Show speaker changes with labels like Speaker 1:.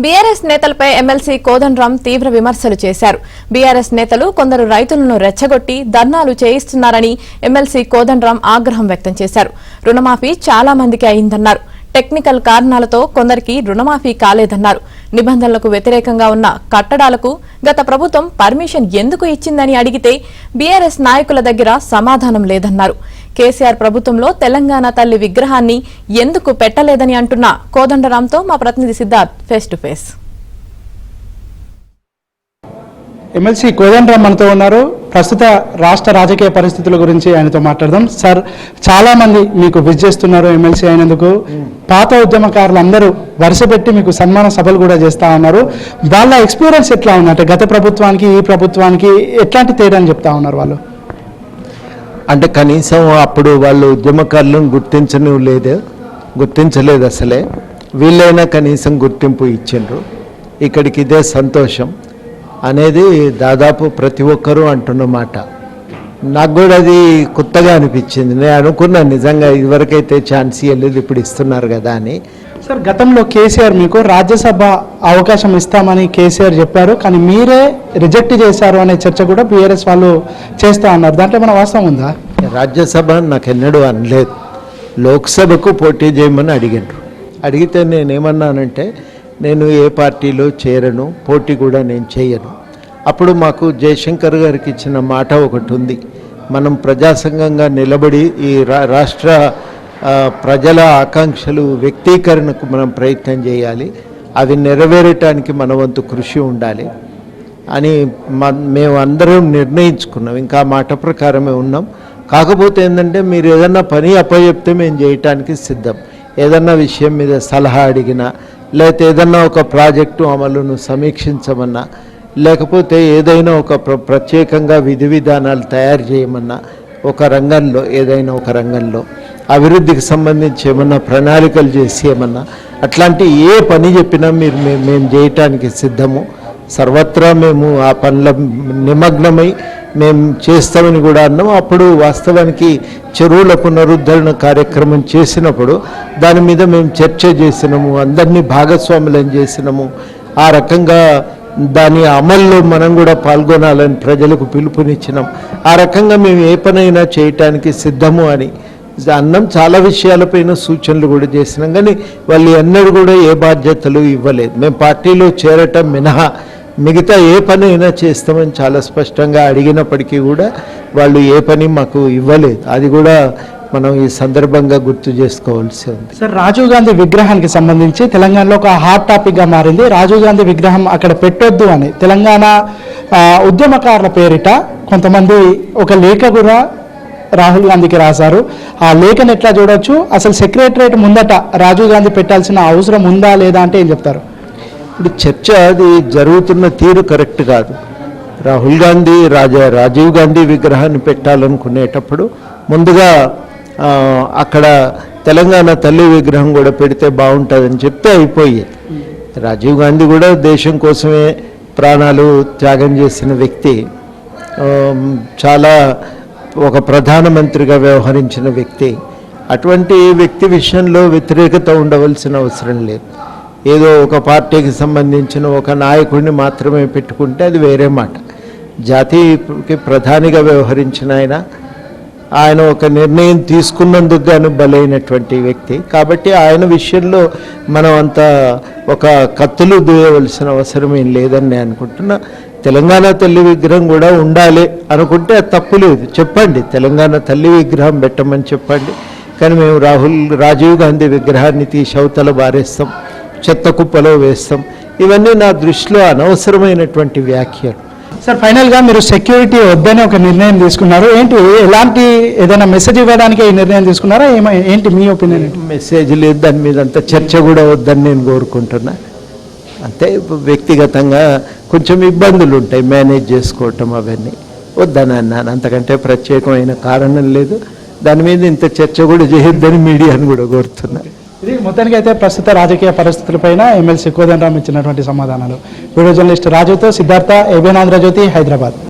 Speaker 1: BRS నేతలపై MLC Kodandaram తీవ్ర విమర్శలు చేశారు. బీఆర్ఎస్ నేతలు కొందరు రైతులను రెచ్చగొట్టి ధర్నాలు చేయిస్తున్నారని ఎమ్మెల్సీ కోదండరాం ఆగ్రహం వ్యక్తం చేశారు. రుణమాఫీ చాలా మందికి అయిందన్నారు. టెక్నికల్ కారణాలతో కొందరికి రుణమాఫీ కాలేదన్నారు. నిబంధనలకు వ్యతిరేకంగా ఉన్న కట్టడాలకు గత ప్రభుత్వం పర్మిషన్ ఎందుకు ఇచ్చిందని అడిగితే బీఆర్ఎస్ నాయకుల దగ్గర సమాధానం లేదన్నారు. కేసీఆర్ ప్రభుత్వంలో తెలంగాణ తల్లి విగ్రహాన్ని ఎందుకు పెట్టలేదని అంటున్న కోదండరాంతో మా ప్రతినిధి Siddharth face to face.
Speaker 2: MLC Kodandaram మనతో ఉన్నారు. ప్రస్తుత రాష్ట్ర రాజకీయ పరిస్థితుల గురించి ఆయనతో మాట్లాడదాం. సార్, చాలా మంది మీకు విజ్ చేస్తున్నారు ఎమ్మెల్సీ అయినందుకు. పాత ఉద్యమకారులు అందరూ వరుసపెట్టి మీకు సన్మాన సభలు కూడా చేస్తా ఉన్నారు. వాళ్ళ ఎక్స్పీరియన్స్ ఎట్లా ఉంది అంటే గత ప్రభుత్వానికి ఈ ప్రభుత్వానికి ఎట్లాంటి తేడా అని చెప్తా ఉన్నారు వాళ్ళు?
Speaker 3: అంటే కనీసం అప్పుడు వాళ్ళు ఉద్యమకారులను గుర్తించలేదు అసలే. వీళ్ళైనా కనీసం గుర్తింపు ఇచ్చిండ్రు. ఇక్కడికి ఇదే సంతోషం అనేది దాదాపు ప్రతి ఒక్కరూ అంటున్నమాట. నాకు కూడా అది కొత్తగా అనిపించింది. నేను అనుకున్నాను నిజంగా ఇదివరకైతే ఛాన్స్ ఇవ్వలేదు, ఇప్పుడు ఇస్తున్నారు కదా అని.
Speaker 2: సార్, గతంలో కేసీఆర్ మీకు రాజ్యసభ అవకాశం ఇస్తామని కేసీఆర్ చెప్పారు, కానీ మీరే రిజెక్ట్ చేశారు అనే చర్చ కూడా బీఆర్ఎస్ వాళ్ళు చేస్తా ఉన్నారు. దాంట్లో ఏమైనా వాస్తవం ఉందా?
Speaker 3: రాజ్యసభ నాకు ఎన్నడూ అనలేదు. లోక్సభకు పోటీ చేయమని అడిగిండ్రు. అడిగితే నేనేమన్నానంటే నేను ఏ పార్టీలో చేరను, పోటీ కూడా నేను చేయను. అప్పుడు మాకు జయశంకర్ గారికి ఇచ్చిన మాట ఒకటి ఉంది. మనం ప్రజాసంఘంగా నిలబడి ఈ రాష్ట్ర ప్రజల ఆకాంక్షలు వ్యక్తీకరణకు మనం ప్రయత్నం చేయాలి, అవి నెరవేరటానికి మన వంతు కృషి ఉండాలి అని మేము అందరం నిర్ణయించుకున్నాం. ఇంకా మాట ప్రకారమే ఉన్నాం. కాకపోతే ఏంటంటే మీరు ఏదన్నా పని అప్పచెప్తే మేము చేయటానికి సిద్ధం. ఏదన్నా విషయం మీద సలహా అడిగినా, లేకపోతే ఏదన్నా ఒక ప్రాజెక్టు అమలును సమీక్షించమన్నా, లేకపోతే ఏదైనా ఒక ప్రత్యేకంగా విధి విధానాలు తయారు చేయమన్నా, ఒక రంగంలో ఏదైనా ఒక రంగంలో అభివృద్ధికి సంబంధించి ఏమన్నా ప్రణాళికలు చేసి ఏమన్నా అట్లాంటి ఏ పని చెప్పినా మేము చేయటానికి సిద్ధము. సర్వత్రా మేము ఆ పనుల నిమగ్నమై మేము చేస్తామని కూడా అన్నాము. అప్పుడు వాస్తవానికి చెరువుల పునరుద్ధరణ కార్యక్రమం చేసినప్పుడు దాని మీద మేము చర్చ చేసినాము, అందరినీ భాగస్వాములను చేసినాము. ఆ రకంగా దాని అమల్లో మనం కూడా పాల్గొనాలని ప్రజలకు పిలుపునిచ్చినాం. ఆ రకంగా మేము ఏ పనైనా చేయటానికి సిద్ధము అని అన్నం. చాలా విషయాలపైన సూచనలు కూడా చేసినాం, కానీ వాళ్ళు ఎన్నడూ కూడా ఏ బాధ్యతలు ఇవ్వలేదు. మేము పార్టీలో చేరటం మినహా మిగతా ఏ పని అయినా చేస్తామని చాలా స్పష్టంగా అడిగినప్పటికీ కూడా వాళ్ళు ఏ పని మాకు ఇవ్వలేదు. అది కూడా మనం ఈ సందర్భంగా గుర్తు చేసుకోవాల్సి ఉంది.
Speaker 2: సార్, రాజీవ్ గాంధీ విగ్రహానికి సంబంధించి తెలంగాణలో ఒక హాట్ టాపిక్గా మారింది. రాజీవ్ గాంధీ విగ్రహం అక్కడ పెట్టొద్దు అని తెలంగాణ ఉద్యమకారుల పేరిట కొంతమంది ఒక లేఖ కూడా రాహుల్ గాంధీకి రాశారు. ఆ లేఖను ఎట్లా చూడొచ్చు? అసలు సెక్రటరేట్ ముందట రాజీవ్ గాంధీ పెట్టాల్సిన అవసరం ఉందా లేదా అంటే ఏం చెప్తారు?
Speaker 3: ఇప్పుడు చర్చ అది జరుగుతున్న తీరు కరెక్ట్ కాదు. రాహుల్ గాంధీ రాజీవ్ గాంధీ విగ్రహాన్ని పెట్టాలనుకునేటప్పుడు ముందుగా అక్కడ తెలంగాణ తల్లి విగ్రహం కూడా పెడితే బాగుంటుందని చెప్తే అయిపోయేది. రాజీవ్ గాంధీ కూడా దేశం కోసమే ప్రాణాలు త్యాగం చేసిన వ్యక్తి, చాలా ఒక ప్రధానమంత్రిగా వ్యవహరించిన వ్యక్తి. అటువంటి వ్యక్తి విషయంలో వ్యతిరేకత ఉండవలసిన అవసరం లేదు. ఏదో ఒక పార్టీకి సంబంధించిన ఒక నాయకుడిని మాత్రమే పెట్టుకుంటే అది వేరే మాట. జాతికి ప్రధానిగా వ్యవహరించిన ఆయన ఒక నిర్ణయం తీసుకున్నందుకు గాను బలైనటువంటి వ్యక్తి. కాబట్టి ఆయన విషయంలో మనం అంత ఒక కత్తులు దూయవలసిన అవసరం ఏం లేదని నేను అనుకుంటున్నా. తెలంగాణ తల్లి విగ్రహం కూడా ఉండాలి అనుకుంటే అది తప్పు లేదు, చెప్పండి. తెలంగాణ తల్లి విగ్రహం పెట్టమని చెప్పండి. కానీ మేము రాజీవ్ గాంధీ విగ్రహాన్ని తీసి అవతల బారేస్తాం, చెత్త కుప్పలో వేస్తాం, ఇవన్నీ నా దృష్టిలో అనవసరమైనటువంటి వ్యాఖ్యలు.
Speaker 2: సార్, ఫైనల్గా మీరు సెక్యూరిటీ వద్దని ఒక నిర్ణయం తీసుకున్నారు. ఏంటి, ఎలాంటి ఏదైనా మెసేజ్ ఇవ్వడానికి ఈ నిర్ణయం తీసుకున్నారా? ఏంటి మీ ఒపీనియన్?
Speaker 3: మెసేజ్ లేదు, దాని మీద అంత చర్చ కూడా వద్దని నేను కోరుకుంటున్నా. అంతే, వ్యక్తిగతంగా కొంచెం ఇబ్బందులు ఉంటాయి మేనేజ్ చేసుకోవటం, అవన్నీ వద్దని అన్నాను. అంతకంటే ప్రత్యేకమైన కారణం లేదు. దాని మీద ఇంత చర్చ కూడా చేయొద్దని మీడియాను కూడా కోరుతున్నారు.
Speaker 2: ఇది మొత్తానికి అయితే ప్రస్తుత రాజకీయ పరిస్థితులపైన ఎమ్మెల్సీ కోదండరాం ఇచ్చినటువంటి సమాధానాలు. వీడియో జర్నలిస్ట్ రాజుతో సిద్ధార్థ, ఏబిఎన్ ఆంధ్రజ్యోతి, హైదరాబాద్.